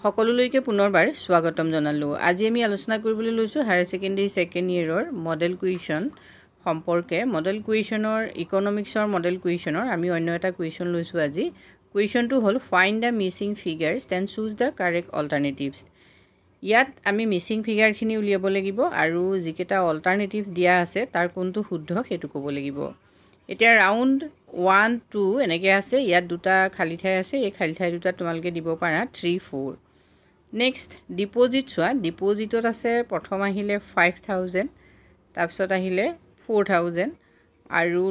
সকলোলৈকে পুনৰবাৰ স্বাগতম জনালোঁ। আজি আমি আলোচনা কৰিবলৈ লৈছোঁ হায়াৰ ছেকেণ্ডেৰী ছেকেণ্ড ইয়েৰৰ মডেল কুৱেশ্যন সম্পৰ্কে। মডেল কুৱেশ্যনৰ ইকনমিক্সৰ মডেল কুৱেশ্যনৰ আমি অন্য এটা কুৱেশ্যন লৈছোঁ আজি। কুৱেশ্যনটো হ'ল find the missing figures then choose the correct alternatives. ইয়াত আমি মিছিং ফিগাৰখিনি উলিয়াব লাগিব আৰু যিকেইটা অল্টাৰনেটিভছ দিয়া আছে তাৰ কোনটো শুদ্ধ সেইটো ক'ব লাগিব। এতিয়া ৰাউণ্ড 1 2 এনেকৈ আছে, ইয়াত দুটা খালী ঠাই আছে, এই খালী ঠাই দুটা তোমালোকে দিব পাৰা 3 4। নেক্সট ডিপ'জিট চোৱা, ডিপ'জিটত আছে প্ৰথম আহিলে 5000, তাৰপিছত আহিলে 4000 আৰু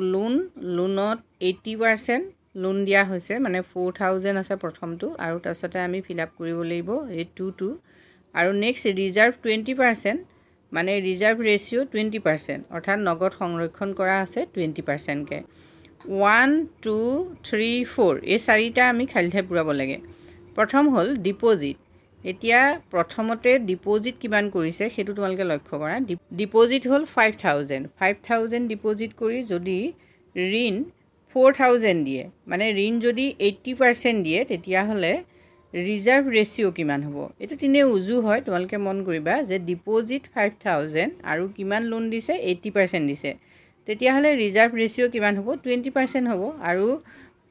লোনত 80% লোন দিয়া হৈছে, মানে 4000 আছে প্ৰথমটো আৰু তাৰপিছতে আমি ফিল আপ কৰিব লাগিব এই 2 আৰু নেক্সট ৰিজাৰ্ভ 20%, মানে ৰিজাৰ্ভ ৰেচিঅ' 20%, অৰ্থাৎ নগদ সংৰক্ষণ কৰা আছে 20%কৈ। 1 2 3 4 এই চাৰিটা আমি খালী ঠাই পূৰাব লাগে। প্ৰথম হ'ল ডিপ'জিট। এতিয়া প্ৰথমতে ডিপ'জিট কিমান কৰিছে সেইটো তোমালোকে লক্ষ্য কৰা। ডিপ'জিট হ'ল 5000 ডিপ'জিট কৰি যদি ঋণ 4000 দিয়ে, মানে ঋণ যদি 80% দিয়ে, তেতিয়াহ'লে ৰিজাৰ্ভ ৰেচিঅ' কিমান হ'ব? এইটো তিনে উজু হয়, তোমালোকে মন কৰিবা যে ডিপ'জিট 5000 আৰু কিমান লোন দিছে 80% দিছে, তেতিয়াহ'লে ৰিজাৰ্ভ ৰেচিঅ' কিমান হ'ব? 20% হ'ব। আৰু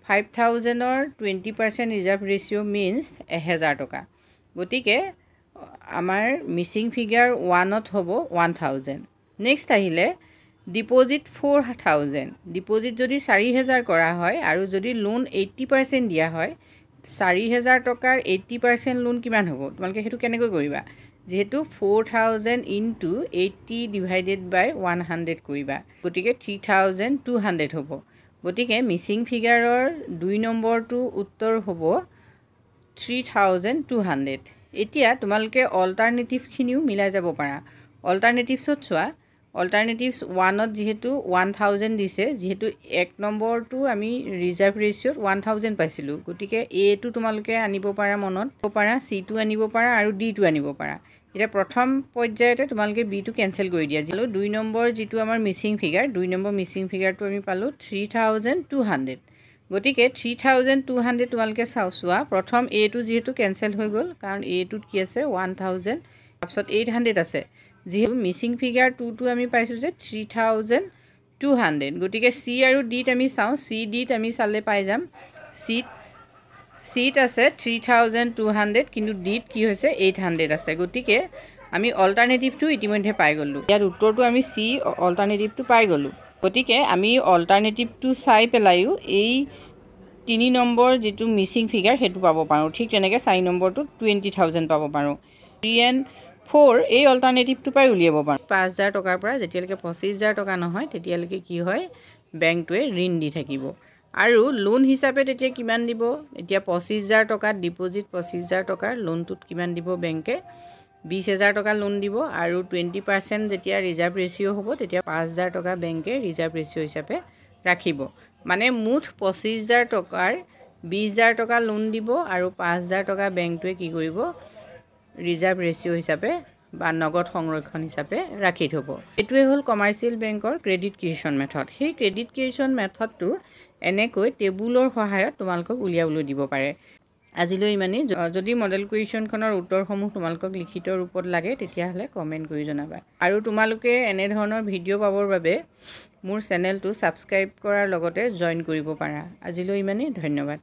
5000ৰ 20% ৰিজাৰ্ভ ৰেচিঅ' মিনছ 1000 টকা। গতিকে আমাৰ মিছিং ফিগাৰ 1ত হ'ব 1000। নেক্সট আহিলে ডিপ'জিট 4000। ডিপ'জিট যদি 4000 কৰা হয় আৰু যদি লোন 80% দিয়া হয়, 4000 টকাৰ 80% লোন কিমান হ'ব? তোমালোকে সেইটো কেনেকৈ কৰিবা? যিহেতু 4000 ইনটু 80 ডিভাইডেড বাই 100 কৰিবা, গতিকে 3200 হ'ব। গতিকে মিছিং ফিগাৰৰ 2 নম্বৰটো উত্তৰ হ'ব 3200। এতিয়া তোমালোকে অল্টাৰনেটিভখিনিও মিলাই যাব পাৰা। অল্টাৰনেটিভছত চোৱা, অল্টাৰনেটিভছ 1ত যিহেতু 1000 দিছে, যিহেতু 1 নম্বৰটো আমি ৰিজাৰ্ভ ৰেচিঅ'ত 1000 পাইছিলোঁ, গতিকে এটো তোমালোকে আনিব পাৰা, মনত পাৰা, চিটো আনিব পাৰা আৰু ডিটো আনিব পাৰা। এতিয়া প্ৰথম পৰ্যায়তে তোমালোকে বিটো কেঞ্চেল কৰি দিয়া। যিহেতু 2 নম্বৰ যিটো আমাৰ মিছিং ফিগাৰ, 2 নম্বৰ মিছিং ফিগাৰটো আমি পালোঁ 3200। গতিকে 3200 তোমালোকে চোৱা, প্ৰথম এটো যিহেতু কেঞ্চেল হৈ গ'ল, কাৰণ এটোত কি আছে 1000, তাৰপিছত 800 আছে। যিহেতু মিছিং ফিগাৰ 2টো আমি পাইছোঁ যে 3200, গতিকে চি আৰু ডিত আমি চাওঁ। চি ডিত আমি চালে পাই যাম, চিত আছে 3200, কিন্তু ডিত কি হৈছে 800 আছে। গতিকে আমি অল্টাৰনেটিভটো ইতিমধ্যে পাই গ'লোঁ। ইয়াত উত্তৰটো আমি চি অল্টাৰনেটিভটো পাই গ'লোঁ। গতিকে আমি অল্টাৰনেটিভটো চাই পেলাইও এই 3 নম্বৰ যিটো মিছিং ফিগাৰ সেইটো পাব পাৰোঁ। ঠিক তেনেকৈ 4 নম্বৰটো 20000 পাব পাৰোঁ। 3 and 4 এই অল্টাৰনেটিভটো পাই উলিয়াব পাৰোঁ। 5000 টকাৰ পৰা যেতিয়ালৈকে 25000 টকা নহয়, তেতিয়ালৈকে কি হয়, বেংকটোৱে ঋণ দি থাকিব। আৰু লোন হিচাপে তেতিয়া কিমান দিব? এতিয়া 25000 টকাত ডিপ'জিট 25000 টকাৰ, লোনটোত কিমান দিব বেংকে? 20000 টকা লোন দিব আৰু 20% যেতিয়া ৰিজাৰ্ভ ৰেচিঅ' হ'ব, তেতিয়া 5000 টকা বেংকে ৰিজাৰ্ভ ৰেচিঅ' হিচাপে ৰাখিব। মানে মুঠ 25000 টকাৰ 20000 টকা লোন দিব আৰু 5000 টকা বেংকটোৱে কি কৰিব? ৰিজাৰ্ভ ৰেচিঅ' হিচাপে বা নগদ সংৰক্ষণ হিচাপে ৰাখি থ'ব। এইটোৱে হ'ল কমাৰ্চিয়েল বেংকৰ ক্ৰেডিট ক্ৰিয়েশ্যন মেথড। সেই ক্ৰেডিট ক্ৰিয়েশ্যন মেথডটো এনেকৈ টেবুলৰ সহায়ত তোমালোকক উলিয়াবলৈ দিব পাৰে। আজিলৈ ইমানেই। যদি মডেল কুৱেশ্যনখনৰ উত্তৰসমূহ তোমালোকক লিখিত ৰূপত লাগে, তেতিয়াহ'লে কমেণ্ট কৰি জনাবা। আৰু তোমালোকে এনেধৰণৰ ভিডিঅ' পাবৰ বাবে মোৰ চেনেলটো ছাবস্ক্ৰাইব কৰাৰ লগতে জইন কৰিব পাৰা। আজিলৈ ইমানেই, ধন্যবাদ।